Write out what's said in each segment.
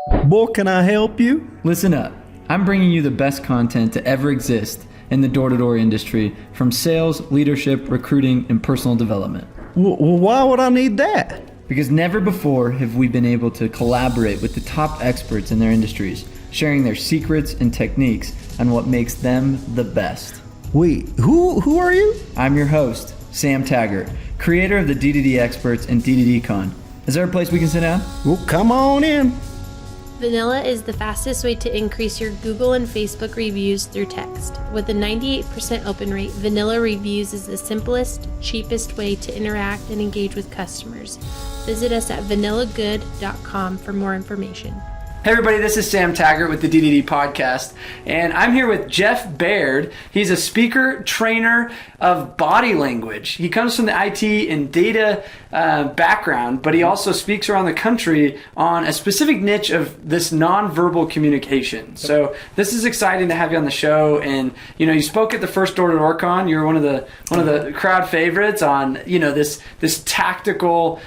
Boy, can I help you? Listen up. I'm bringing you the best content to ever exist in the door-to-door industry, from sales, leadership, recruiting, and personal development. Why would I need that? Because never before have we been able to collaborate with the top experts in their industries, sharing their secrets and techniques on what makes them the best. Wait, who are you? I'm your host, Sam Taggart, creator of the DDD Experts and DDD Con. Is there a place we can sit down? Well, come on in. Vanilla is the fastest way to increase your Google and Facebook reviews through text. With a 98% open rate, Vanilla Reviews is the simplest, cheapest way to interact and engage with customers. Visit us at vanillagood.com for more information. Hey everybody, this is Sam Taggart with the DDD Podcast, and I'm here with Jeff Baird. He's a speaker, trainer of body language. He comes from the IT and data background, but he also speaks around the country on a specific niche of this nonverbal communication. So this is exciting to have you on the show. And you spoke at the first Door-to-Door Con. You're one of the crowd favorites on this tactical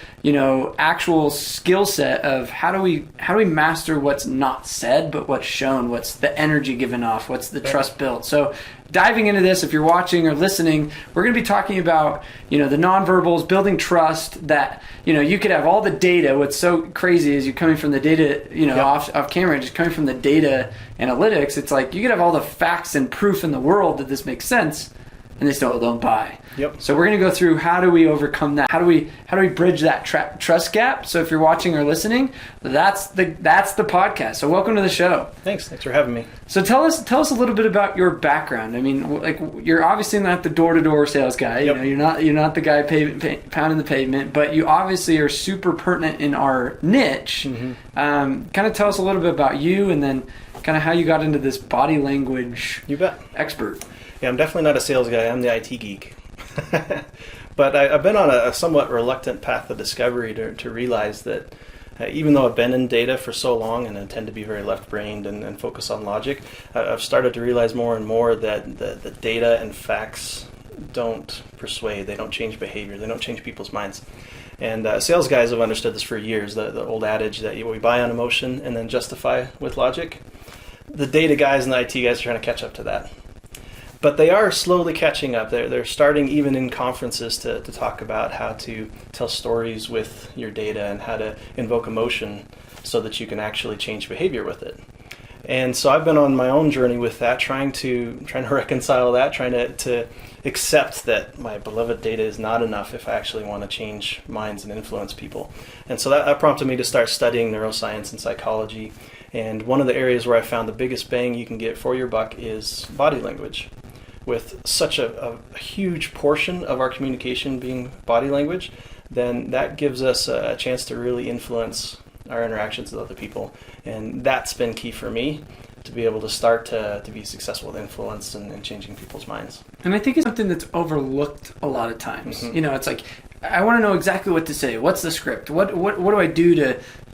actual skill set of how do we master what's not said but what's shown, what's the energy given off, what's the trust built. So diving into this, if you're watching or listening, we're going to be talking about the nonverbals, building trust, that you could have all the data. What's so crazy is you're coming from the data off camera, just coming from the data analytics. It's like you could have all the facts and proof in the world that this makes sense, and they still don't buy. Yep. So we're going to go through how do we overcome that? How do we bridge that trust gap? So if you're watching or listening, that's the podcast. So welcome to the show. Thanks for having me. So tell us a little bit about your background. I mean, like, you're obviously not the door-to-door sales guy. Yep. You're not the guy pounding the pavement, but you obviously are super pertinent in our niche. Mm-hmm. Kind of tell us a little bit about you, and then kind of how you got into this body language. You bet. Expert. Yeah, I'm definitely not a sales guy. I'm the IT geek. But I've been on a somewhat reluctant path of discovery to realize that even though I've been in data for so long and I tend to be very left-brained and focus on logic, I've started to realize more and more that the data and facts don't persuade. They don't change behavior. They don't change people's minds. And sales guys have understood this for years, the old adage that we buy on emotion and then justify with logic. The data guys and the IT guys are trying to catch up to that. But they are slowly catching up. They're starting even in conferences to talk about how to tell stories with your data and how to invoke emotion so that you can actually change behavior with it. And so I've been on my own journey with that, trying to reconcile that, trying to accept that my beloved data is not enough if I actually want to change minds and influence people. And so that prompted me to start studying neuroscience and psychology. And one of the areas where I found the biggest bang you can get for your buck is body language. With such a huge portion of our communication being body language, then that gives us a chance to really influence our interactions with other people. And that's been key for me to be able to start to be successful with influence and changing people's minds. And I think it's something that's overlooked a lot of times. Mm-hmm. It's like, I want to know exactly what to say. What's the script? What do I do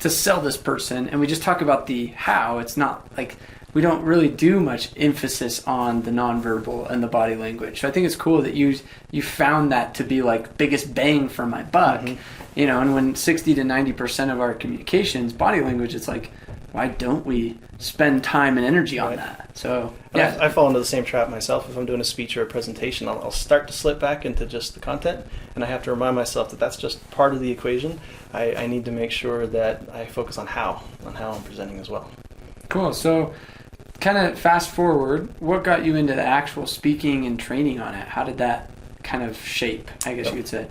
to sell this person? And we just talk about the how. It's not like we don't really do much emphasis on the nonverbal and the body language. So I think it's cool that you found that to be like biggest bang for my buck. Mm-hmm. And when 60 to 90% of our communications body language, it's like, why don't we spend time and energy on that? So yeah, I fall into the same trap myself. If I'm doing a speech or a presentation, I'll start to slip back into just the content, and I have to remind myself that that's just part of the equation. I need to make sure that I focus on how I'm presenting as well. Cool. So kind of fast forward, what got you into the actual speaking and training on it? How did that kind of shape, I guess you could say?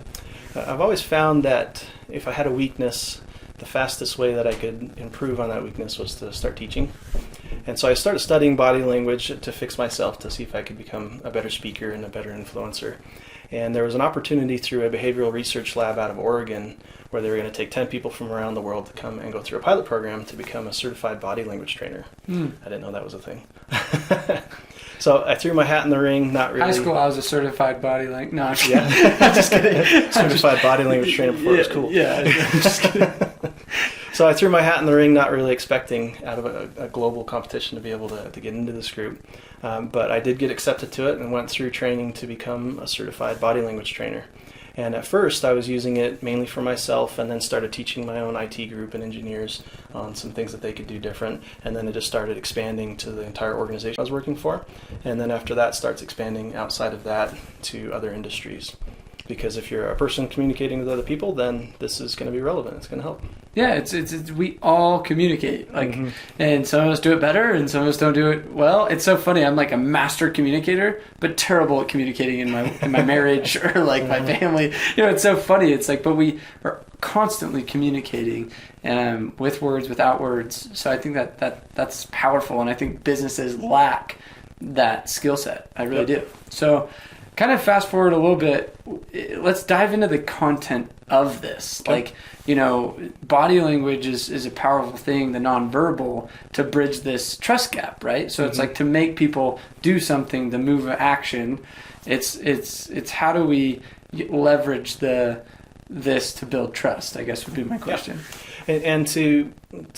I've always found that if I had a weakness, the fastest way that I could improve on that weakness was to start teaching. And so I started studying body language to fix myself, to see if I could become a better speaker and a better influencer. And there was an opportunity through a behavioral research lab out of Oregon where they were going to take 10 people from around the world to come and go through a pilot program to become a certified body language trainer. I didn't know that was a thing. So I threw my hat in the ring, not really. High school, I was a certified body language. No, I'm just Yeah. kidding. I'm just kidding. Certified body language trainer before it was cool. Yeah, I'm just kidding. So I threw my hat in the ring, not really expecting out of a global competition to be able to get into this group. But I did get accepted to it and went through training to become a certified body language trainer. And at first I was using it mainly for myself, and then started teaching my own IT group and engineers on some things that they could do different. And then it just started expanding to the entire organization I was working for. And then after that starts expanding outside of that to other industries. Because if you're a person communicating with other people, then this is going to be relevant. It's going to help. Yeah, it's we all communicate, like, and some of us do it better, and some of us don't do it well. It's so funny. I'm like a master communicator, but terrible at communicating in my marriage or like my family. You know, it's so funny. It's like, but we are constantly communicating, with words, without words. So I think that's powerful, and I think businesses lack that skill set. I really do. So, kind of fast forward a little bit, let's dive into the content of this. Like, you know, body language is a powerful thing, the nonverbal, to bridge this trust gap, right? So it's like to make people do something, the move of action. It's how do we leverage this to build trust, I guess would be my question. And to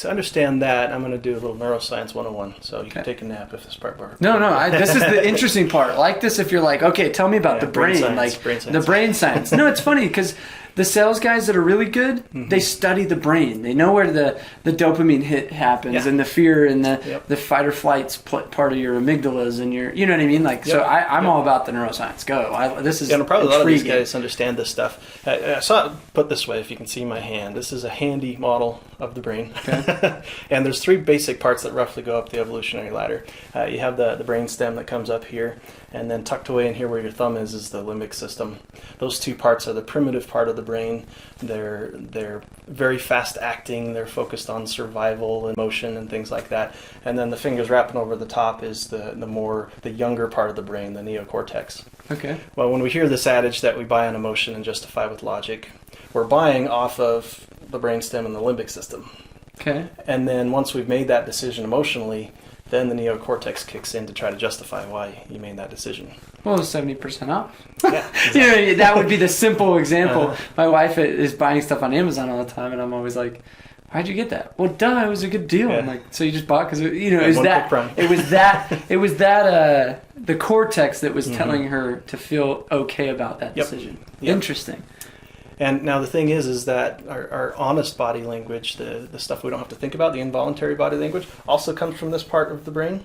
understand that, I'm going to do a little neuroscience 101. So you can take a nap if this part works. No, this is the interesting part. I like this if you're like, okay, tell me about the brain science, like the brain science. No, it's funny because the sales guys that are really good, they study the brain. They know where the dopamine hit happens and the fear and the fight or flight's part of your amygdalas and your, you know what I mean? Like, so I'm all about the neuroscience. Go. This is and probably intriguing. A lot of these guys understand this stuff. I saw it put this way, if you can see my hand. This is a handy model of the brain. Okay. And there's three basic parts that roughly go up the evolutionary ladder. You have the brain stem that comes up here, and then tucked away in here where your thumb is the limbic system. Those two parts are the primitive part of the brain. They're very fast acting. They're focused on survival and motion and things like that. And then the fingers wrapping over the top is the younger part of the brain, the neocortex. Okay. Well, when we hear this adage that we buy on emotion and justify with logic, we're buying off of the brainstem and the limbic system. Okay. And then once we've made that decision emotionally, then the neocortex kicks in to try to justify why you made that decision. Well, it's 70% off. Yeah, exactly. You know, that would be the simple example. My wife is buying stuff on Amazon all the time, and I'm always like, "Why'd you get that?" Well, duh, it was a good deal. Yeah. I'm like, so you just bought because it was that the cortex that was telling her to feel okay about that decision. Yep. Interesting. And now the thing is that our honest body language, the stuff we don't have to think about, the involuntary body language, also comes from this part of the brain,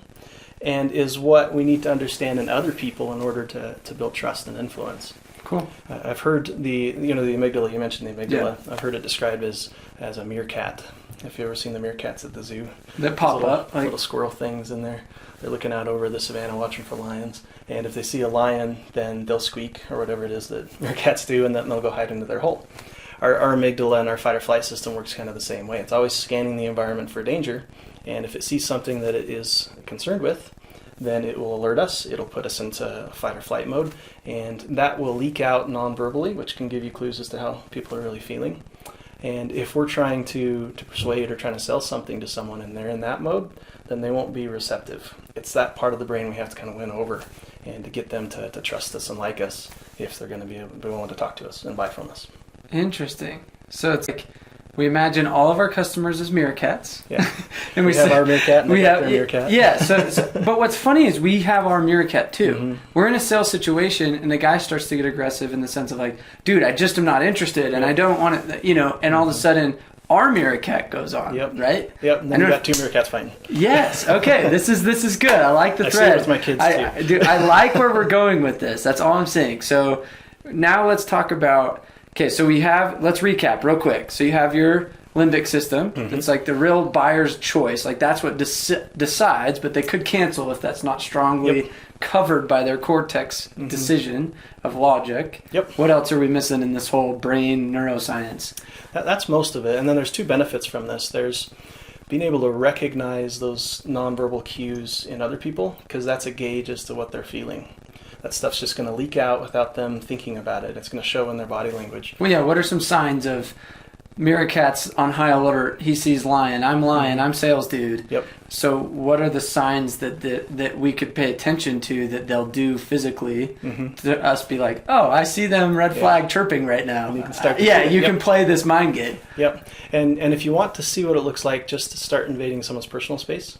and is what we need to understand in other people in order to build trust and influence. Cool. I've heard the amygdala. You mentioned the amygdala. Yeah. I've heard it described as a meerkat. Have you ever seen the meerkats at the zoo? That pop up, little squirrel things in there. They're looking out over the savannah watching for lions. And if they see a lion, then they'll squeak or whatever it is that meerkats do, and then they'll go hide into their hole. Our amygdala and our fight or flight system works kind of the same way. It's always scanning the environment for danger, and if it sees something that it is concerned with, then it will alert us. It'll put us into fight or flight mode, and that will leak out non-verbally, which can give you clues as to how people are really feeling. And if we're trying to persuade or trying to sell something to someone and they're in that mode, then they won't be receptive. It's that part of the brain we have to kind of win over, and to get them to trust us and like us if they're going to be willing to talk to us and buy from us. Interesting. So it's like we imagine all of our customers as meerkats. Yeah. And we have our meerkat and we have their meerkat. Yeah. So, but what's funny is we have our meerkat too. We're in a sales situation and the guy starts to get aggressive in the sense of like, dude, I just am not interested and I don't want to, and all of a sudden our meerkat goes on, right? Yep. And then you got two meerkats fighting. Yes. Okay. This is good. I like the thread. I see it with my kids too. I like where we're going with this. That's all I'm saying. So now let's talk about. Okay, so let's recap real quick. So you have your limbic system. It's like the real buyer's choice. Like that's what decides, but they could cancel if that's not strongly covered by their cortex decision of logic. Yep. What else are we missing in this whole brain neuroscience? That's most of it. And then there's two benefits from this. There's being able to recognize those nonverbal cues in other people, because that's a gauge as to what they're feeling. That stuff's just going to leak out without them thinking about it. It's going to show in their body language. Well, yeah, what are some signs of meerkats on high alert? He sees lion. I'm lion. I'm sales dude. Yep. So what are the signs that we could pay attention to that they'll do physically to us be like, oh, I see them red flag chirping right now. And you can start can play this mind game. Yep. And if you want to see what it looks like just to start invading someone's personal space,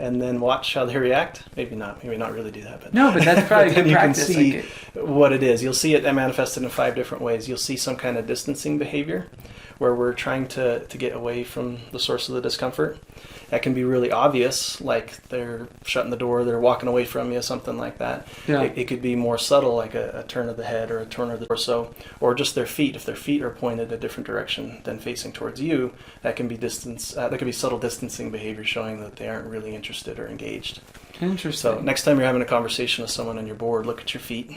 and then watch how they react. Maybe not really do that. But No, but that's probably then good you practice. can see what it is. You'll see it manifested in 5 different ways. You'll see some kind of distancing behavior where we're trying to get away from the source of the discomfort. That can be really obvious, like they're shutting the door, they're walking away from you, something like that. Yeah. It could be more subtle, like a turn of the head or a turn of the torso, or just their feet. If their feet are pointed a different direction than facing towards you, that can be that could be subtle distancing behavior showing that they aren't really interested or engaged. Interesting. So next time you're having a conversation with someone on your board, look at your feet,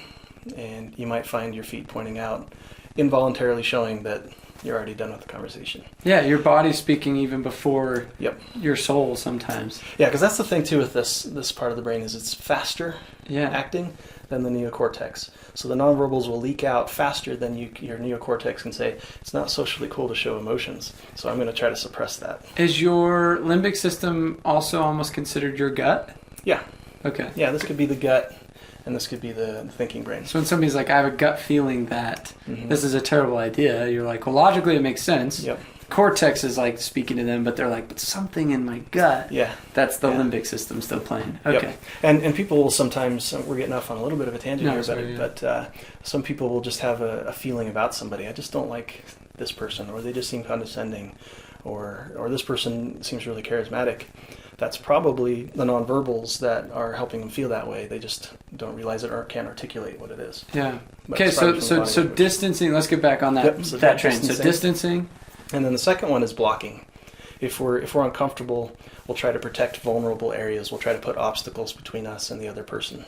and you might find your feet pointing out, involuntarily showing that you're already done with the conversation. Yeah, your body's speaking even before Yep. your soul sometimes. Yeah, because that's the thing too with this part of the brain is it's faster Yeah. acting than the neocortex. So the nonverbals will leak out faster than your neocortex can say, it's not socially cool to show emotions, so I'm going to try to suppress that. Is your limbic system also almost considered your gut? Yeah. Okay. Yeah, this could be the gut, and this could be the thinking brain. So when somebody's like, I have a gut feeling that Mhm. this is a terrible idea, you're like, well, logically it makes sense. Yep. Cortex is like speaking to them, but they're like, but something in my gut. Yeah. That's the Yeah. limbic system still playing. Yep. Okay. And people will sometimes, we're getting off on a little bit of a tangent No, here, sorry, but some people will just have a feeling about somebody. I just don't like this person, or they just seem condescending, or this person seems really charismatic. That's probably the nonverbals that are helping them feel that way. They just don't realize it or can't articulate what it is. Yeah. But Okay, it's probably so from body language. distancing, let's get back on that, Yep, so that train. distancing. So distancing. And then the second one is blocking. If we're uncomfortable, we'll try to protect vulnerable areas. We'll try to put obstacles between us and the other person.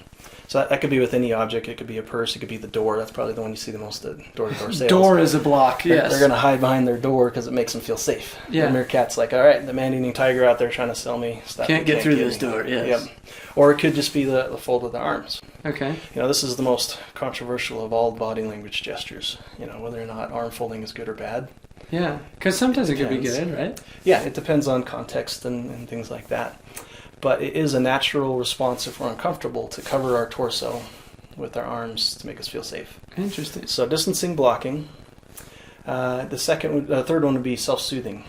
So that could be with any object. It could be a purse. It could be the door. That's probably the one you see the most at door-to-door sales. Door is a block, yes. They're going to hide behind their door because it makes them feel safe. Yeah. The meerkat's like, all right, the man-eating tiger out there trying to sell me stuff. Can't You get through me. this door, yes. Yep. Or it could just be the fold of the arms. Okay. You know, this is the most controversial of all body language gestures. You know, whether or not arm folding is good or bad. Yeah, because sometimes it could be Depends. good, right? Yeah, it depends on context and things like that. But it is a natural response if we're uncomfortable to cover our torso with our arms to make us feel safe. Interesting. So distancing, blocking. The third one would be self-soothing.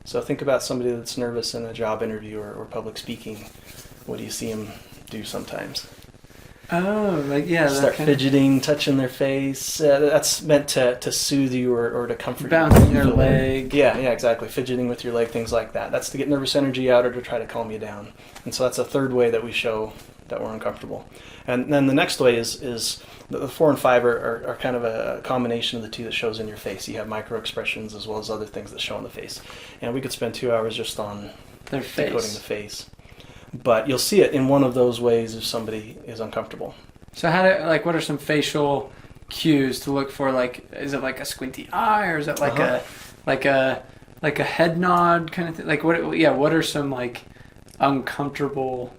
So think about somebody that's nervous in a job interview or public speaking. What do you see them do sometimes? Oh, like, yeah. that Start kind of fidgeting, touching their face. That's meant to soothe you or to comfort bouncing you. their leg. Yeah, exactly. Fidgeting with your leg, things like that. That's to get nervous energy out or to try to calm you down. And so that's a third way that we show that we're uncomfortable. And then the next way is the 4 and 5 are kind of a combination of the two that shows in your face. You have micro expressions as well as other things that show on the face. And we could spend 2 hours just on Their decoding face. the face. But you'll see it in one of those ways if somebody is uncomfortable. So what are some facial cues to look for? Like, is it like a squinty eye, or is it like a head nod kind of thing? Like, what are some like uncomfortable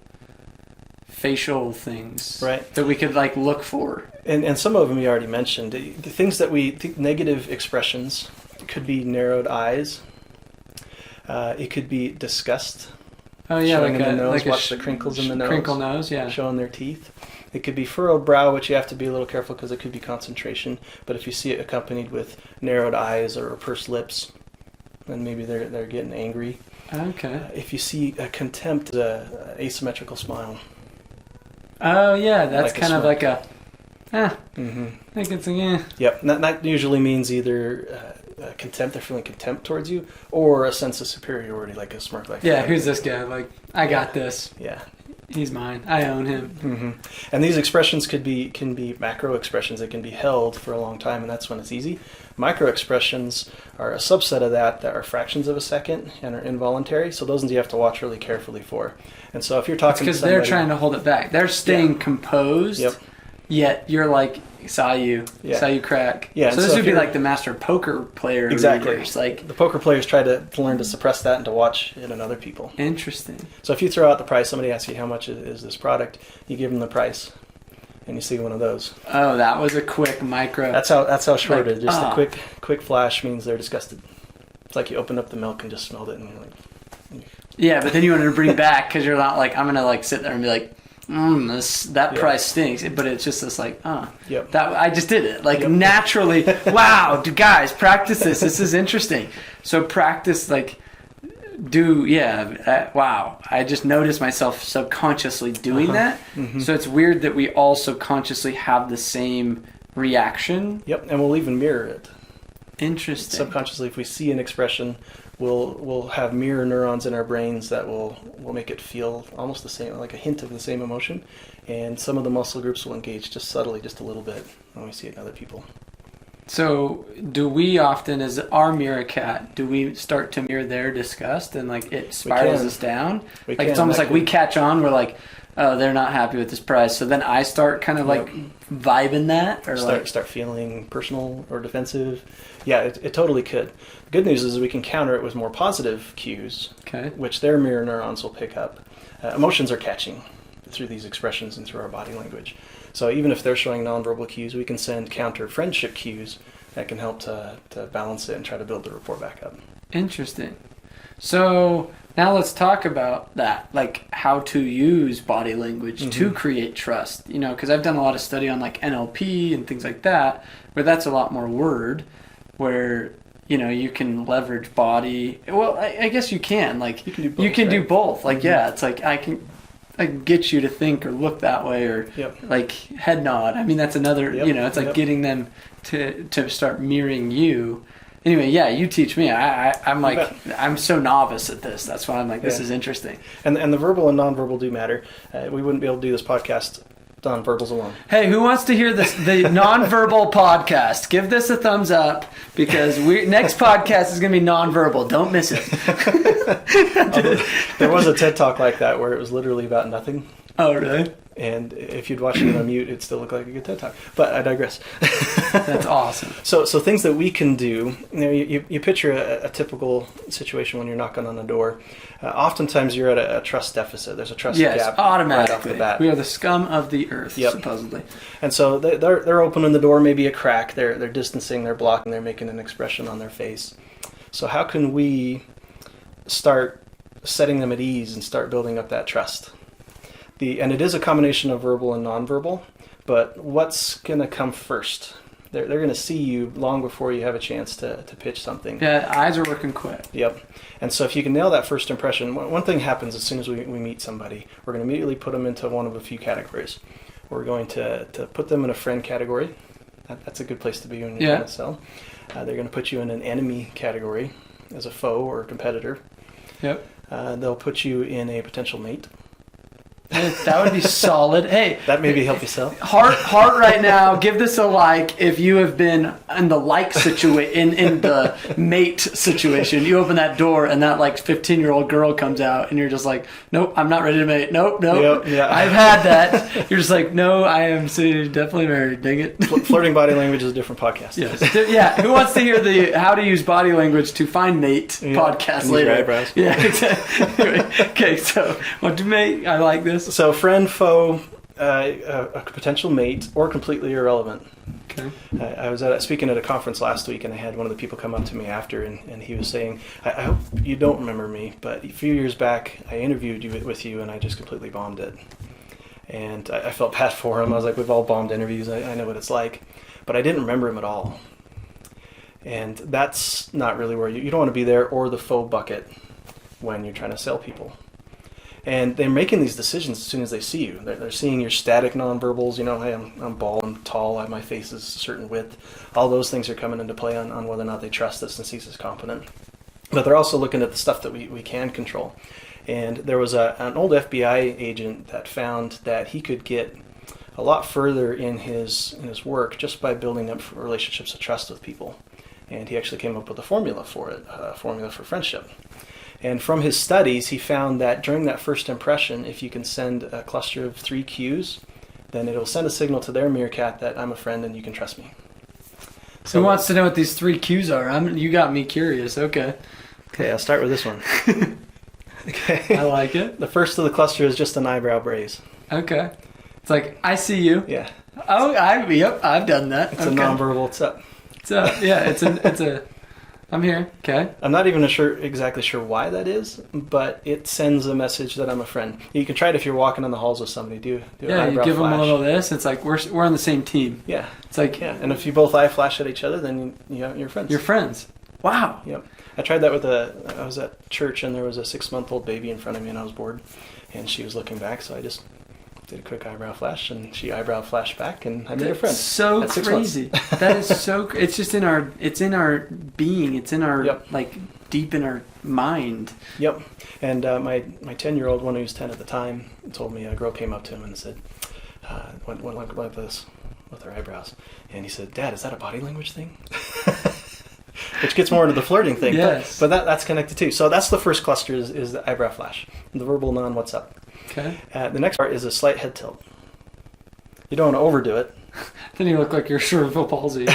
facial things Right. that we could like look for? And some of them you already mentioned. The things that negative expressions could be narrowed eyes. It could be disgust. Oh yeah, Showing like in a the nose, like watch the crinkles in the nose. crinkle nose, yeah. Showing their teeth. It could be furrowed brow, which you have to be a little careful because it could be concentration. But if you see it accompanied with narrowed eyes or pursed lips, then maybe they're getting angry. Okay. If you see a contempt, asymmetrical smile. Oh yeah, that's Like a kind of smirk. like a. Mm-hmm. I think it's yeah. Yep, that usually means either contempt, they're feeling contempt towards you, or a sense of superiority, like a smirk. Like Yeah, who's this guy? Like, I got this. Yeah. He's mine. I own him. Mm-hmm. And these expressions can be macro expressions. They can be held for a long time, and that's when it's easy. Micro expressions are a subset of that are fractions of a second and are involuntary. So those ones you have to watch really carefully for. And so if you're talking Because to somebody, they're trying to hold it back. They're staying composed. Yep. Yet you're like, saw you crack. Yeah, So and this so would if be you're- like the master poker player. Exactly. readers, like, the poker players try to learn to suppress that and to watch it in other people. interesting. So if you throw out the price, somebody asks you how much is this product, you give them the price, and you see one of those. Oh, that was a quick micro. That's how short Like, it is. Just a quick flash means they're disgusted. It's like you opened up the milk and just smelled it, and you're like, Yeah, but then you wanted to bring back because you're not like, I'm gonna like sit there and be like, that price stinks. But it's just this like, Yep. that I just did it like Yep. naturally. Wow, guys, practice this. This is interesting. So practice like wow. I just noticed myself subconsciously doing that. Mm-hmm. So it's weird that we all subconsciously have the same reaction. Yep, and we'll even mirror it. Interesting. Subconsciously, if we see an expression, we'll have mirror neurons in our brains that will make it feel almost the same, like a hint of the same emotion. And some of the muscle groups will engage just subtly, just a little bit, when we see it in other people. So do we often, as our mirror cat, do we start to mirror their disgust and like it spirals us down? It's almost like we catch on, we're like, oh, they're not happy with this price. So then I start kind of like vibing that, or start feeling personal or defensive. Yeah, it totally could. The good news is we can counter it with more positive cues, which their mirror neurons will pick up. Emotions are catching through these expressions and through our body language. So even if they're showing nonverbal cues, we can send counter friendship cues that can help to balance it and try to build the rapport back up. Interesting. So now let's talk about that, like how to use body language to create trust. You know, because I've done a lot of study on like NLP and things like that, where that's a lot more word, where you know you can leverage body. Well, I guess you can. Like you can do both. Like it's like I can get you to think or look that way, or like head nod. I mean, that's another. You know, it's like getting them to start mirroring you. Anyway, you teach me. I'm like, I'm so novice at this. That's why I'm like, this is interesting. And the verbal and nonverbal do matter. We wouldn't be able to do this podcast on verbals alone. Hey, who wants to hear the nonverbal podcast? Give this a thumbs up, because next podcast is going to be nonverbal. Don't miss it. There was a TED Talk like that where it was literally about nothing. Oh, really? And if you'd watch it on mute, it'd still look like a good TED Talk. But I digress. That's awesome. So things that we can do, you picture a typical situation when you're knocking on a door. Oftentimes you're at a trust deficit. There's a trust gap automatically. right off the bat. We are the scum of the earth, supposedly. And so they're opening the door, maybe a crack. They're distancing, they're blocking, they're making an expression on their face. So how can we start setting them at ease and start building up that trust? And it is a combination of verbal and nonverbal, but what's going to come first? They're going to see you long before you have a chance to pitch something. Yeah, eyes are working quick. Yep. And so if you can nail that first impression, one thing happens as soon as we meet somebody. We're going to immediately put them into one of a few categories. We're going to put them in a friend category. That's a good place to be when you're trying to sell. They're going to put you in an enemy category as a foe or a competitor. Yep. They'll put you in a potential mate. That would be solid. Hey, that maybe help you sell. Heart right now. Give this a like if you have been in the like situation, in the mate situation. You open that door and that like 15-year-old girl comes out and you're just like, nope, I'm not ready to mate. Nope. Yep, yeah. I've had that. You're just like, no, I am definitely married. Dang it. Flirting body language is a different podcast. Yes. Yeah. Who wants to hear the how to use body language to find mate podcast later? Eyebrows. Yeah. Exactly. Okay. So what to mate? I like this. So friend, foe, a potential mate, or completely irrelevant. Okay. I was speaking at a conference last week, and I had one of the people come up to me after, and he was saying, I hope you don't remember me, but a few years back, I interviewed with you, and I just completely bombed it. And I felt bad for him. I was like, we've all bombed interviews. I know what it's like. But I didn't remember him at all. And that's not really where you don't want to be there, or the faux bucket when you're trying to sell people. And they're making these decisions as soon as they see you. They're seeing your static nonverbals. You know, hey, I'm bald, I'm tall, my face is a certain width. All those things are coming into play on whether or not they trust us and see us as competent. But they're also looking at the stuff that we can control. And there was an old FBI agent that found that he could get a lot further in his work just by building up relationships of trust with people. And he actually came up with a formula for it, a formula for friendship. And from his studies, he found that during that first impression, if you can send a cluster of 3 cues, then it'll send a signal to their meerkat that I'm a friend and you can trust me. So who wants to know what these 3 cues are? You got me curious. Okay, I'll start with this one. Okay. I like it. The first of the cluster is just an eyebrow raise. Okay. It's like, I see you. Yeah. Oh, I've done that. It's a nonverbal, it's up. It's a, it's a, I'm here. Okay. I'm not even exactly sure why that is, but it sends a message that I'm a friend. You can try it if you're walking on the halls with somebody. Do an eyebrow you give flash. them a little this. It's like we're on the same team. Yeah. It's like and if you both eye flash at each other, then you're friends. You're friends. Wow. Yep. I tried that with I was at church and there was a 6-month-old baby in front of me and I was bored and she was looking back, so I just did a quick eyebrow flash and she eyebrow flashed back and I made a friend. So at 6 crazy. That is so. It's just in our being. It's in our Yep. like deep in our mind. Yep. And my 10-year-old, one who was 10 at the time, told me a girl came up to him and said, went like this with her eyebrows. And he said, "Dad, is that a body language thing?" Which gets more into the flirting thing. Yes. But that's connected too. So that's the first cluster is the eyebrow flash. The verbal non-what's up. Okay. The next part is a slight head tilt. You don't want to overdo it. Then you look like you're cerebral palsy.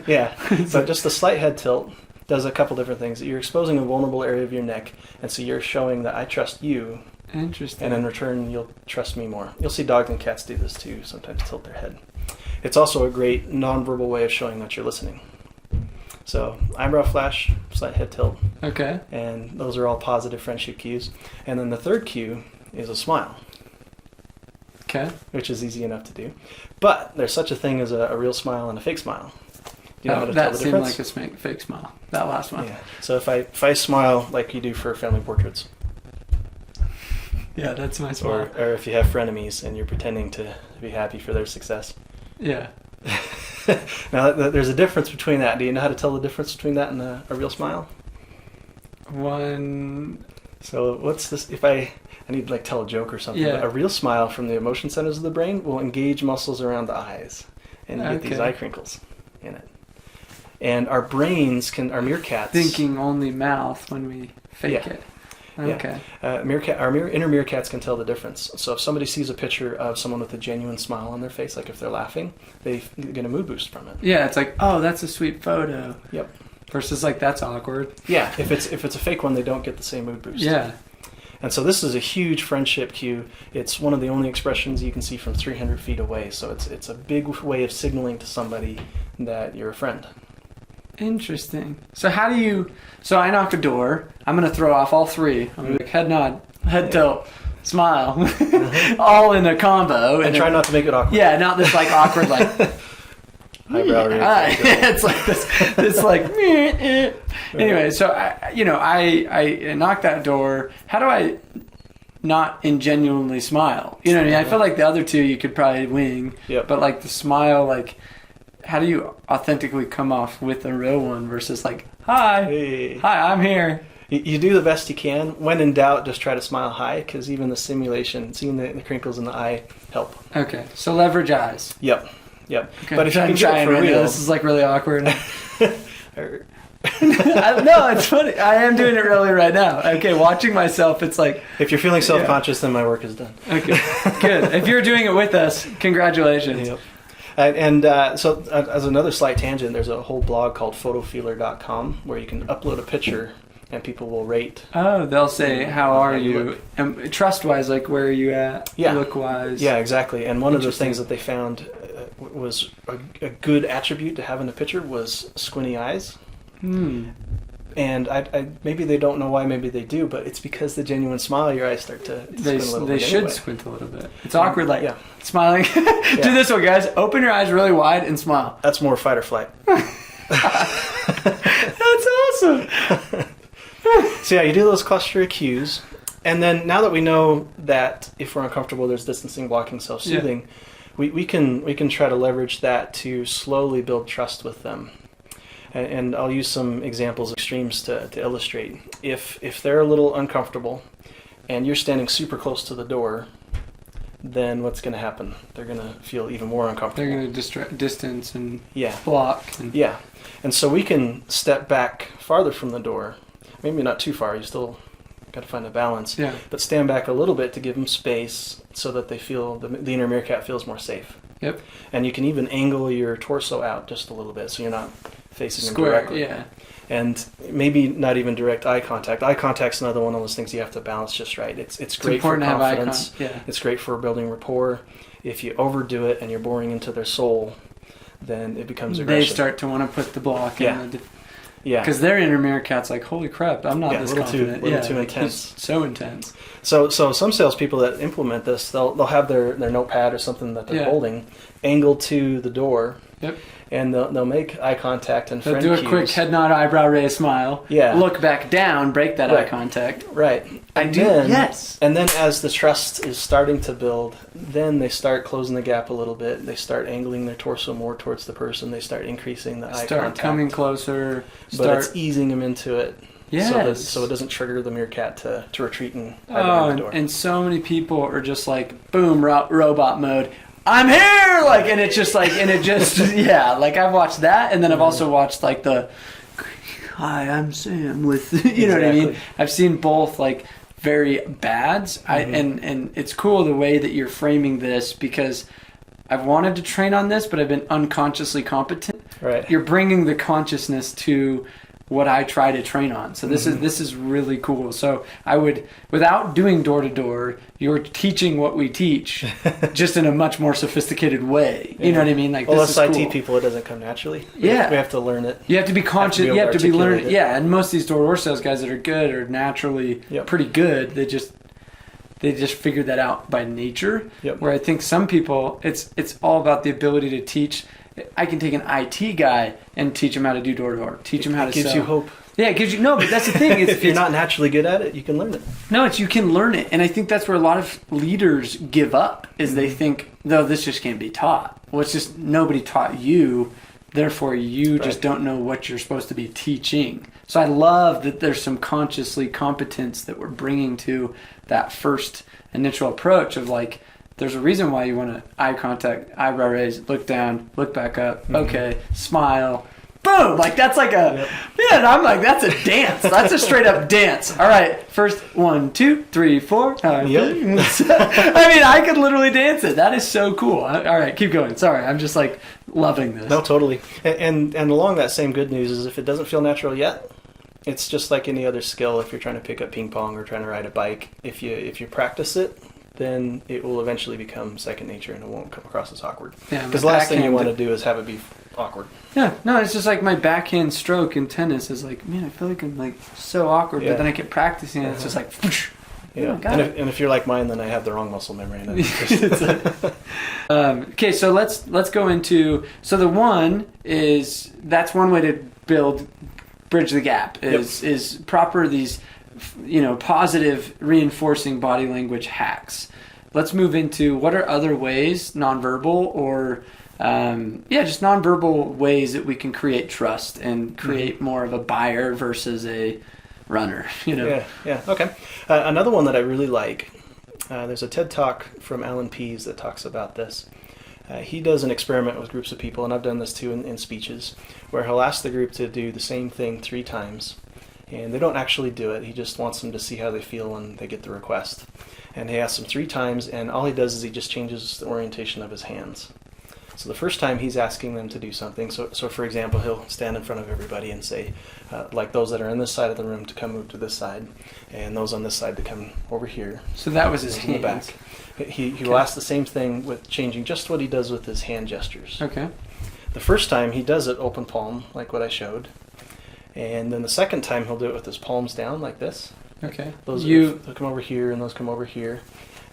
Yeah. But just the slight head tilt does a couple different things. You're exposing a vulnerable area of your neck, and so you're showing that I trust you, Interesting. and in return you'll trust me more. You'll see dogs and cats do this too, sometimes tilt their head. It's also a great nonverbal way of showing that you're listening. So eyebrow flash, slight head tilt, Okay. and those are all positive friendship cues. And then the third cue is a smile, Okay. which is easy enough to do. But there's such a thing as a real smile and a fake smile. Do you know how to tell That the seemed difference? like a fake smile. That last one. Yeah. So if I smile like you do for family portraits, Yeah, that's my smile. or if you have frenemies and you're pretending to be happy for their success. Yeah. Now there's a difference between that. Do you know how to tell the difference between that and a real smile? One. So what's this? If I need to like tell a joke or something. Yeah. But a real smile from the emotion centers of the brain will engage muscles around the eyes, and you get these Okay. eye crinkles in it. And our brains our meerkats. Thinking only mouth when we fake Yeah. it. Yeah. Okay. Our inner meerkats can tell the difference. So if somebody sees a picture of someone with a genuine smile on their face, like if they're laughing, they get a mood boost from it. Yeah, it's like, oh, that's a sweet photo. Yep. Versus like, that's awkward. Yeah. If it's a fake one, they don't get the same mood boost. Yeah. And so this is a huge friendship cue. It's one of the only expressions you can see from 300 feet away. So it's a big way of signaling to somebody that you're a friend. Interesting. So how do you? So I knock a door. I'm gonna throw off all three. I'm gonna be like, head nod, head tilt, smile, all in a combo, And try not to make it awkward. Yeah, not this like awkward like. Eyebrow raise. It's like this. It's like. Anyway, so I knock that door. How do I not ingenuinely smile? You know what I mean? I feel like the other two you could probably wing. Yep. But like the smile, like. How do you authentically come off with a real one versus like, hi, Hey. hi, I'm here. You do the best you can. When in doubt, just try to smile high, because even the simulation, seeing the crinkles in the eye, help. Okay, so leverage eyes. Yep. Okay, But if you I'm can get trying it for right now. real, This is like really awkward. or- No, it's funny. I am doing it really right now. Okay, watching myself, it's like, if you're feeling self-conscious, then my work is done. okay, good. If you're doing it with us, congratulations. Yep. So as another slight tangent, there's a whole blog called photofeeler.com where you can upload a picture and people will rate. Oh, they'll say, how are you? look. Trust-wise, like, where are you at? Yeah. Look-wise? Yeah, exactly. And one of the Interesting. things that they found was a good attribute to have in a picture was squinty eyes. And I maybe they don't know why, maybe they do, but it's because the genuine smile, your eyes start to They squint a little they bit should anyway. squint a little bit. It's awkward, like, Yeah. smiling. Do this one, guys. Open your eyes really wide and smile. That's more fight or flight. That's awesome. So yeah, you do those cluster of cues, and then now that we know that if we're uncomfortable, there's distancing, blocking, self-soothing, we can try to leverage that to slowly build trust with them. And I'll use some examples of extremes to illustrate. If they're a little uncomfortable, and you're standing super close to the door, then what's going to happen? They're going to feel even more uncomfortable. They're going to distance and Yeah. block. And Yeah. And so we can step back farther from the door. Maybe not too far. You still got to find a balance. Yeah. But stand back a little bit to give them space so that they feel, the inner meerkat feels more safe. Yep. And you can even angle your torso out just a little bit so you're not facing them Square. directly. Yeah. And maybe not even direct eye contact. Eye contact's another one of those things you have to balance just right. It's great for important to have eye confidence. Yeah. It's great for building rapport. If you overdo it and you're boring into their soul, then it becomes They aggressive. start to want to put the block Yeah. in. Yeah. Because their inner meerkat's like, holy crap, I'm not Yeah, this a little too- confident. little yeah, too like, intense. he's so intense. So some salespeople that implement this, they'll have their notepad or something that they're Yeah. holding angled to the door, Yep. and they'll make eye contact and They'll friend do a cues. quick head nod, eyebrow raise, smile. Yeah. Look back down, break that eye Right. contact. Right. Yes. And then as the trust is starting to build, then they start closing the gap a little bit. They start angling their torso more towards the person. They start increasing the eye Start contact. coming closer. But it's easing them into it. Yes. So it doesn't trigger the meerkat to retreat and hide behind the door. And so many people are just like, boom, robot mode. I'm here, like, and it's just like, yeah, like I've watched that, and then I've also watched like the, hi, I'm Sam with, you know what I mean? Exactly. I've seen both like very bads, and it's cool the way that you're framing this, because I've wanted to train on this, but I've been unconsciously competent. Right. You're bringing the consciousness to what I try to train on. So this is really cool. So I would, without doing door to door, you're teaching what we teach, just in a much more sophisticated way. You know what I mean? Like, Well, this us is IT cool. people, it doesn't come naturally. Yeah. We have to learn it. You have to be conscious. able You to have to be articulate learning. it. Yeah, and most of these door-to-door sales guys that are good are naturally Yep. pretty good. They just figured that out by nature. Yep. Where I think some people, it's all about the ability to teach. I can take an IT guy and teach him how to do door-to-door. Teach him how to It gives sell. you hope. Yeah, it gives you no, but that's the thing. If you're not naturally good at it, you can learn it. No, you can learn it. And I think that's where a lot of leaders give up, is they think, no, this just can't be taught. Well, it's just nobody taught you, therefore you just don't know what you're supposed to be teaching. So I love that there's some consciously competence that we're bringing to that first initial approach of like, there's a reason why you want to eye contact, eyebrow raise, look down, look back up, okay, smile, boom, like that's like a, man, I'm like, that's a dance. That's a straight up dance. All right, first 1, 2, 3, 4. I mean, I could literally dance it. That is so cool. All right, keep going. Sorry, I'm just like loving this. No, totally. And along that same good news is if it doesn't feel natural yet, it's just like any other skill. If you're trying to pick up ping pong or trying to ride a bike, if you practice it, then it will eventually become second nature and it won't come across as awkward. Yeah, Because the last thing you backhand- want to do is have it be awkward. Yeah, no, it's just like my backhand stroke in tennis is like, man, I feel like I'm like so awkward, Yeah. but then I keep practicing and it's just like, whoosh. Yeah, got it. and if you're like mine, then I have the wrong muscle memory. And it's just, Okay, so let's go into, so the one is, that's one way to bridge the gap is proper these, positive reinforcing body language hacks. Let's move into what are other ways, nonverbal or just nonverbal ways that we can create trust and create more of a buyer versus a runner. Yeah. Okay. Another one that I really like. There's a TED Talk from Alan Pease that talks about this. He does an experiment with groups of people, and I've done this too in speeches, where he'll ask the group to do the same thing 3 times. And they don't actually do it. He just wants them to see how they feel when they get the request. And he asks them 3 times, and all he does is he just changes the orientation of his hands. So the first time he's asking them to do something. So for example, he'll stand in front of everybody and say, like those that are on this side of the room to come move to this side, and those on this side to come over here. So that was his in the hands. back. He will ask the same thing with changing just what he does with his hand gestures. Okay. The first time he does it open palm, like what I showed. And then the second time he'll do it with his palms down like this. Okay. They'll come over here and those come over here.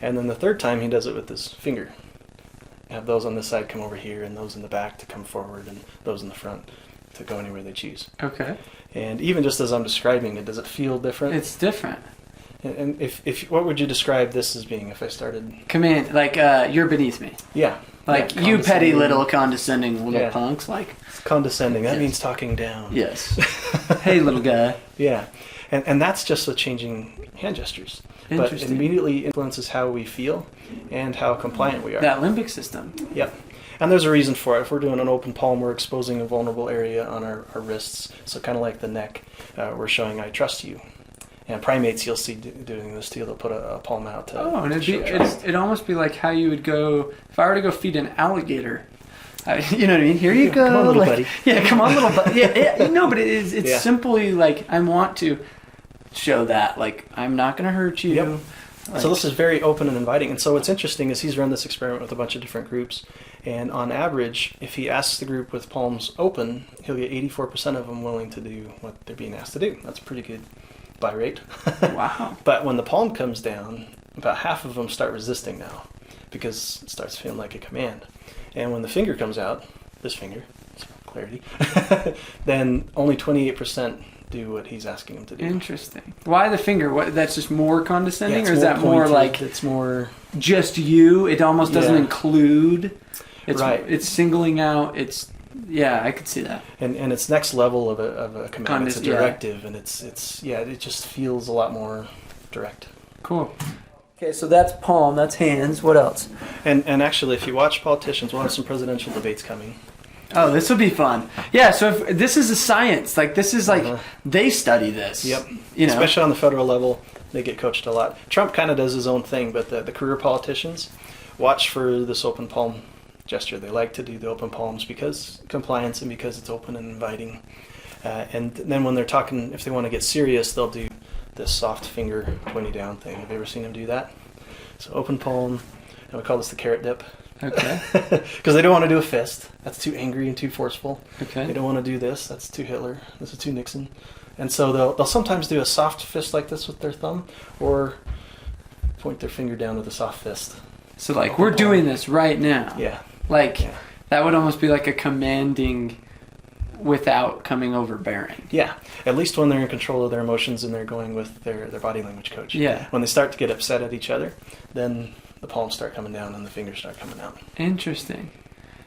And then the third time he does it with his finger. Have those on this side come over here and those in the back to come forward and those in the front to go anywhere they choose. Okay. And even just as I'm describing it, does it feel different? It's different. And if what would you describe this as being if I started? Command, like you're beneath me. Yeah. Like Yeah, you petty condescending. little condescending little Yeah. punks. Like It's condescending. That Yes. means talking down. yes. Hey little guy. Yeah. And that's just with changing hand gestures. But it Interesting. immediately influences how we feel and how compliant we are. That limbic system. Yep. And there's a reason for it. If we're doing an open palm, we're exposing a vulnerable area on our wrists. So kind of like the neck, we're showing I trust you. And primates, you'll see doing this too. They'll put a palm out to And show trust. it'd almost be like how you would go if I were to go feed an alligator. You know what I mean? Here you go, Come on, little like, buddy. Yeah, come on, little buddy. Yeah, no, but it's Yeah. simply like I want to show that like I'm not going to hurt you. Yep. Like, So this is very open and inviting. And so what's interesting is he's run this experiment with a bunch of different groups. And on average, if he asks the group with palms open, he'll get 84% of them willing to do what they're being asked to do. That's a pretty good buy rate. wow. But when the palm comes down, about half of them start resisting now because it starts feeling like a command. And when the finger comes out, this finger, clarity, then only 28% do what he's asking them to do. Interesting. Why the finger? What? That's just more condescending, Yeah, or is that more pointed, like it's more just you? It almost doesn't include. It's Right. It's singling out. It's I could see that. and it's next level of a command. It's a Yeah. directive, and it's it just feels a lot more direct. Cool. Okay, so that's palm. That's hands. What else? And actually, if you watch politicians, we'll have some presidential debates coming. Oh, this will be fun. Yeah. So if this is a science, like this is like they study this. Yep. You know. Especially on the federal level, they get coached a lot. Trump kind of does his own thing, but the career politicians watch for this open palm gesture. They like to do the open palms because compliance and because it's open and inviting. And then when they're talking, if they want to get serious, they'll do this soft finger pointy down thing. Have you ever seen them do that? So open palm, and we call this the carrot dip. Okay. Because they don't want to do a fist. That's too angry and too forceful. Okay. They don't want to do this. That's too Hitler. This is too Nixon. And so they'll sometimes do a soft fist like this with their thumb, or point their finger down with a soft fist. So like we're doing this right now. Yeah. Like Yeah. that would almost be like a commanding without coming overbearing. Yeah. At least when they're in control of their emotions and they're going with their body language coach. Yeah. When they start to get upset at each other, then the palms start coming down and the fingers start coming out. Interesting.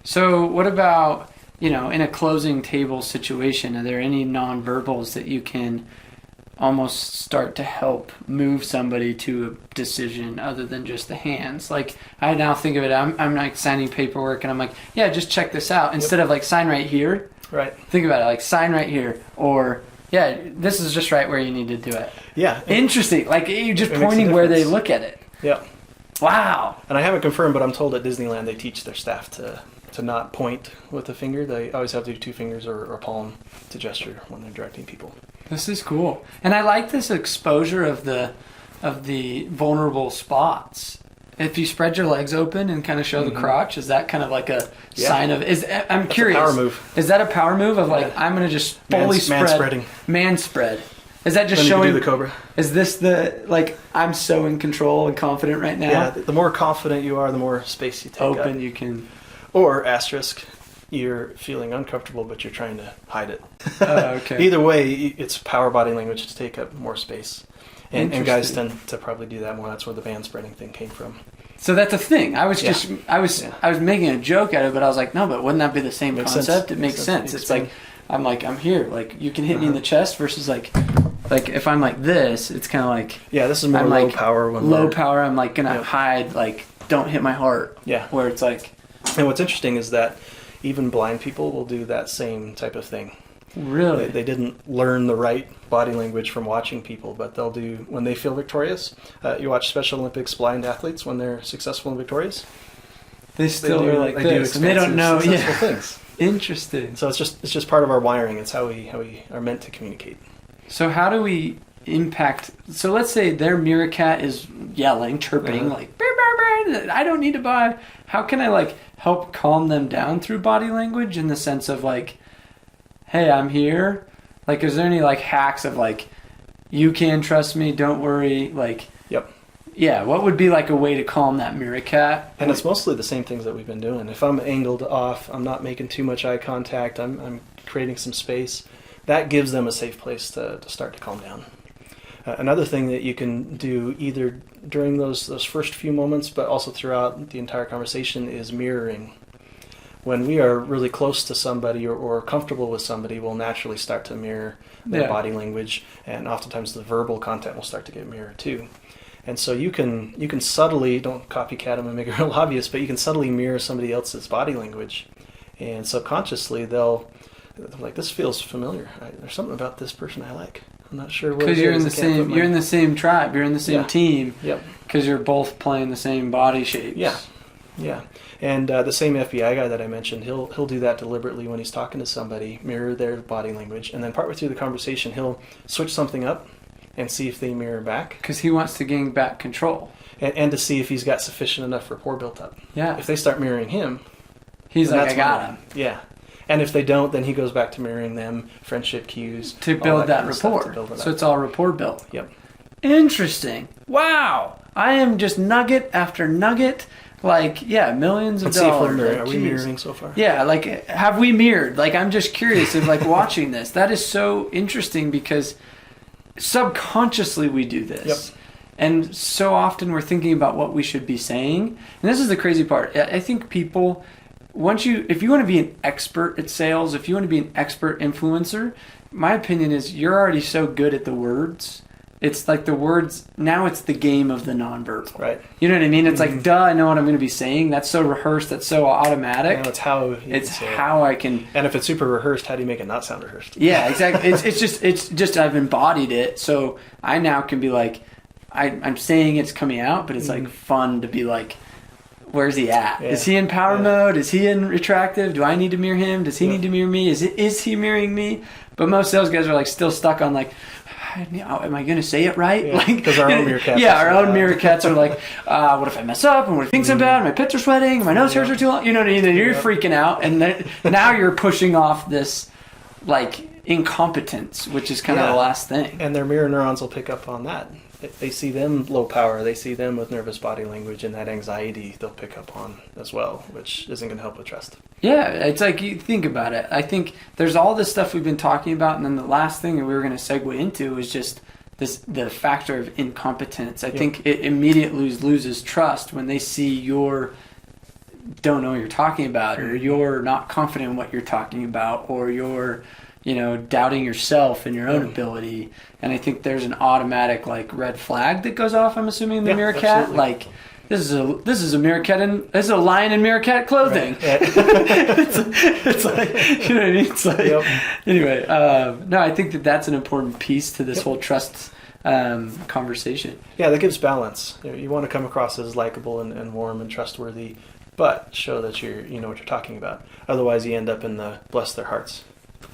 So what about, in a closing table situation, are there any nonverbals that you can almost start to help move somebody to a decision other than just the hands? Like I now think of it, I'm like signing paperwork and I'm like, yeah, just check this out. Instead of like sign right here. Right. Think about it, like sign right here, or yeah, this is just right where you need to do it. Yeah. Interesting. Like you're just It makes a pointing where they difference. look at it. Yeah. Wow. And I haven't confirmed, but I'm told at Disneyland they teach their staff to not point with the finger. They always have to do two fingers or palm to gesture when they're directing people. This is cool. And I like this exposure of the vulnerable spots. If you spread your legs open and kind of show the crotch, is that kind of like a sign of I'm curious. A power move. Is that a power move of like I'm going to just fully spread man spread? Is that just Then showing you can do the cobra? Is this the like I'm so in control and confident right now? Yeah, the more confident you are, the more space you take Open up. you can. Or asterisk, you're feeling uncomfortable, but you're trying to hide it. Oh, okay. Either way, it's power body language to take up more space. And guys Interesting. tend to probably do that more. That's where the band spreading thing came from. So that's a thing. I was I was making a joke at it, but I was like, no, but wouldn't that be the same Makes concept? sense. It makes sense. It's like I'm here. Like you can hit me in the Uh-huh. chest versus like if I'm like this, it's kind of like Yeah, this is more I'm low like power. low power. I'm like gonna hide. Like don't hit my heart. Yeah. Where it's like And what's interesting is that even blind people will do that same type of thing. really. They didn't learn the right body language from watching people, but they'll do when they feel victorious. You watch Special Olympics blind athletes when they're successful and victorious. They still are like they this, and they don't know. successful Yeah. things. Interesting. So it's just part of our wiring. It's how we are meant to communicate. So how do we impact? So let's say their meerkat is yelling, chirping, like "Bear, bear, bear, I don't need to buy." How can I like help calm them down through body language in the sense of like, "Hey, I'm here." Like, is there any like hacks of like, "You can trust me, don't worry." Like, Yep. yeah, what would be like a way to calm that meerkat? And it's mostly the same things that we've been doing. If I'm angled off, I'm not making too much eye contact, I'm creating some space, that gives them a safe place to start to calm down. Another thing that you can do either during those first few moments, but also throughout the entire conversation, is mirroring. When we are really close to somebody or comfortable with somebody, we'll naturally start to mirror their body language, and oftentimes the verbal content will start to get mirrored too. And so you can subtly, don't copycat them and make it real obvious, but you can subtly mirror somebody else's body language. And subconsciously they're like, this feels familiar. There's something about this person I like. I'm not sure what it is. Because you're in the I can't same, put you're in the same tribe, you're in the same team. Yep. Because you're both playing the same body shapes. Yeah. Yeah. And the same FBI guy that I mentioned, he'll do that deliberately when he's talking to somebody, mirror their body language, and then partway through the conversation, he'll switch something up and see if they mirror back. Because he wants to gain back control. And to see if he's got sufficient enough rapport built up. Yeah. If they start mirroring him, He's then like, that's I got when- him. Yeah. And if they don't, then he goes back to mirroring them, friendship cues. To all build that kind of stuff to rapport. build it So up. it's all rapport built. Yep. Interesting. Wow. I am just nugget after nugget Like, yeah, millions of Let's see if dollars. we're Like, are we geez. mirroring so far? Yeah, like, have we mirrored? Like, I'm just curious of, like, watching this. That is so interesting because subconsciously we do this. Yep. And so often we're thinking about what we should be saying. And this is the crazy part. I think people, if you want to be an expert at sales, if you want to be an expert influencer, my opinion is you're already so good at the words. It's like the words, now it's the game of the nonverbal. Right. You know what I mean? It's like, duh, I know what I'm going to be saying. That's so rehearsed. That's so automatic. That's how It's how I can. And if it's super rehearsed, how do you make it not sound rehearsed? Yeah, exactly. It's just I've embodied it. So I now can be like, I'm saying it's coming out, but it's like fun to be like, where's he at? Yeah. Is he in power mode? Is he in retractive? Do I need to mirror him? Does he need to mirror me? Is he mirroring me? But most sales guys are like still stuck on like, am I going to say it right? Yeah, Like, because our own meerkats. Yeah, our own meerkats are like, what if I mess up? And what if things are bad? My pits are sweating. My nose hairs are too long. You know what I mean? And you're freaking out, and then, now you're pushing off this like incompetence, which is kind of the last thing. And their mirror neurons will pick up on that. They see them low power, they see them with nervous body language, and that anxiety they'll pick up on as well, which isn't going to help with trust. Yeah, it's like, you think about it. I think there's all this stuff we've been talking about, and then the last thing that we were going to segue into is just the factor of incompetence. I think it immediately loses trust when they see don't know what you're talking about, or you're not confident in what you're talking about, or you're doubting yourself and your own ability. And I think there's an automatic like red flag that goes off, I'm assuming, in the meerkat. Absolutely. Like, this is a meerkat this is a lion in meerkat clothing. Right. It's like, you know what I mean? It's like, anyway, no, I think that's an important piece to this whole trust conversation. Yeah, that gives balance. You want to come across as likable and warm and trustworthy, but show that you know what you're talking about. Otherwise, you end up in the bless their hearts.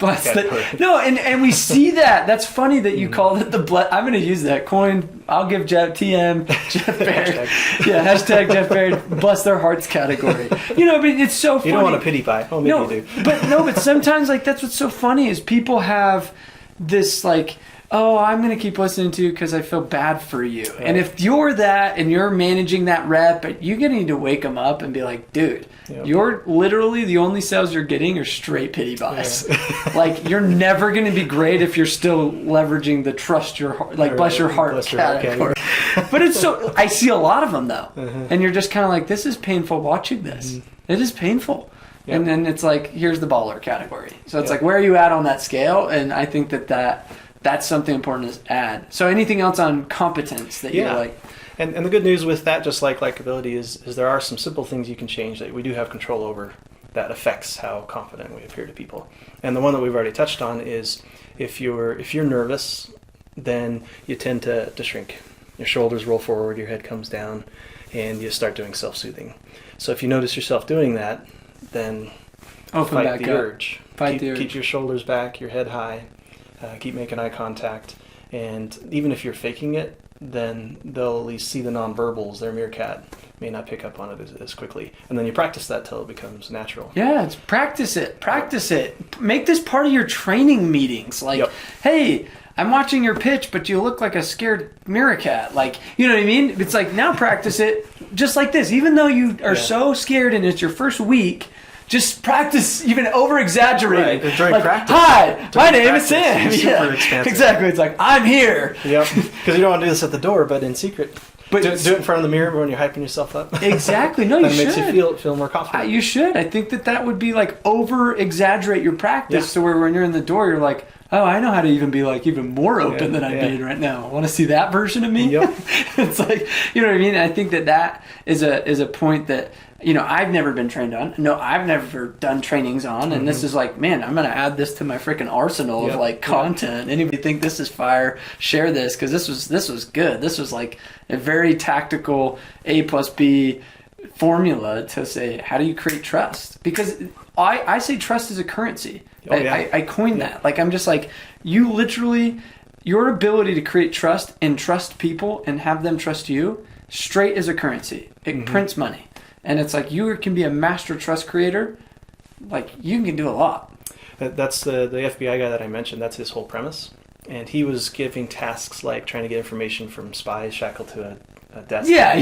And we see that. That's funny that you called it the I'm going to use that coin. I'll give Jeff Baird. Hashtag Jeff Baird bless their hearts category. But it's so funny. You don't want a pity pie. Oh, maybe you do. But sometimes like that's what's so funny is people have this like, oh, I'm going to keep listening to you because I feel bad for you. Right. And if you're that and you're managing that rep, but you're going to need to wake them up and be like, dude, you're literally the only sales you're getting are straight pity buys. Yeah. Like, you're never going to be great if you're still leveraging the trust your heart, like bless your heart category. But it's so, I see a lot of them though. And you're just kind of like, this is painful watching this. It is painful. Yep. And then it's like, here's the baller category. So it's like, where are you at on that scale? And I think that's something important to add. So anything else on competence that you're like? And the good news with that, just like likability, is there are some simple things you can change that we do have control over that affects how confident we appear to people. And the one that we've already touched on is if you're nervous, then you tend to shrink. Your shoulders roll forward, your head comes down, and you start doing self-soothing. So if you notice yourself doing that, then fight the urge. Keep your shoulders back, your head high. Keep making eye contact, and even if you're faking it, then they'll at least see the nonverbals. Their meerkat may not pick up on it as quickly, and then you practice that till it becomes natural. Yeah, it's practice it. Make this part of your training meetings. Like, hey, I'm watching your pitch, but you look like a scared meerkat. Like, you know what I mean? It's like, now practice it just like this. Even though you are so scared and it's your first week, just practice, even over-exaggerating. Right. During like, practice. Hi, my name is Sam. Super expansive. Exactly. It's like, I'm here. Yep. Because you don't want to do this at the door, but in secret. But do it in front of the mirror when you're hyping yourself up. Exactly. No, you should. That makes you feel more confident. You should. I think that would be like over-exaggerate your practice to where when you're in the door, you're like, oh, I know how to even be like even more open than I'm being right now. I want to see that version of me. Yep. It's like, you know what I mean? I think that is a point that, I've never been trained on. No, I've never done trainings on. And this is like, man, I'm going to add this to my freaking arsenal of like content. Anybody think this is fire, share this, because this was good. This was like a very tactical A+B formula to say, how do you create trust? Because I say trust is a currency. I coined that. Like, I'm just like, you literally, your ability to create trust and trust people and have them trust you straight as a currency. It prints money. And it's like, you can be a master trust creator. Like, you can do a lot. That's the FBI guy that I mentioned. That's his whole premise. And he was giving tasks like trying to get information from spies shackled to death. Yeah,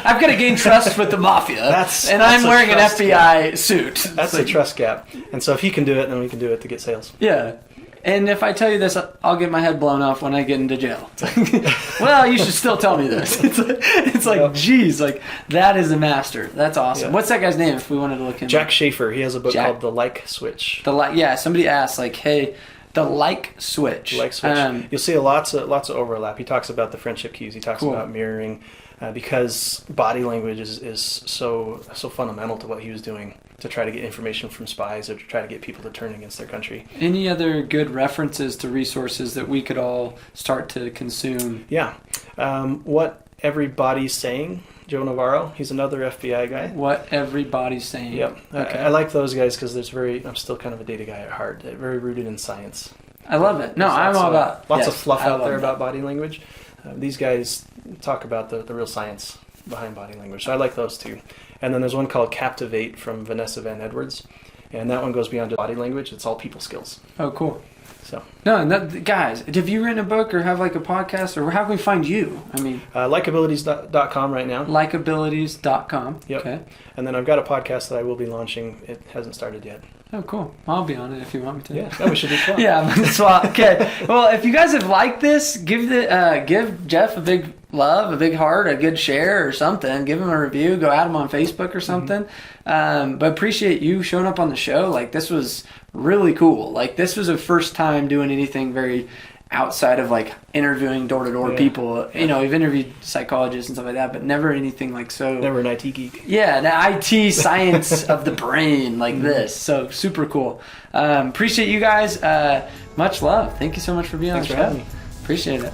I've got to gain trust with the mafia, and I'm a wearing an trust FBI suit. That's a trust gap. And so if he can do it, then we can do it to get sales. Yeah. And if I tell you this, I'll get my head blown off when I get into jail. Well, you should still tell me this. It's like, geez, like that is a master. That's awesome. Yeah. What's that guy's name if we wanted to look him up? Jack Schaefer. He has a book called The Like Switch. Somebody asked like, hey, the like switch. Like switch. You'll see lots of overlap. He talks about the friendship cues. He talks about mirroring, because body language is so fundamental to what he was doing to try to get information from spies or to try to get people to turn against their country. Any other good references to resources that we could all start to consume? Yeah. What Everybody's Saying, Joe Navarro. He's another FBI guy. What Everybody's Saying. Yep. Okay. I like those guys because I'm still kind of a data guy at heart. They're very rooted in science. I love it. No, I'm all about lots of fluff out there about body language. These guys talk about the real science behind body language. So I like those two. And then there's one called Captivate from Vanessa Van Edwards. And that one goes beyond body language. It's all people skills. Oh, cool. So no, guys, have you written a book or have like a podcast, or how can we find you? I mean, likeabilities.com right now. Likeabilities.com. Yep. Okay. And then I've got a podcast that I will be launching. It hasn't started yet. Oh, cool. I'll be on it if you want me to. Yeah, we should be fun. Yeah, swap. Okay. Well, if you guys have liked this, give Jeff a big love, a big heart, a good share or something. Give him a review. Go at him on Facebook or something. But appreciate you showing up on the show. Like, this was really cool. Like, this was a first time doing anything very outside of like interviewing door-to-door people. You know, we've interviewed psychologists and stuff like that, but never anything like so. Never an IT geek. Yeah, the IT science of the brain like this. So super cool. Appreciate you guys. Much love. Thank you so much for being on the show. Thanks for having me. Appreciate it.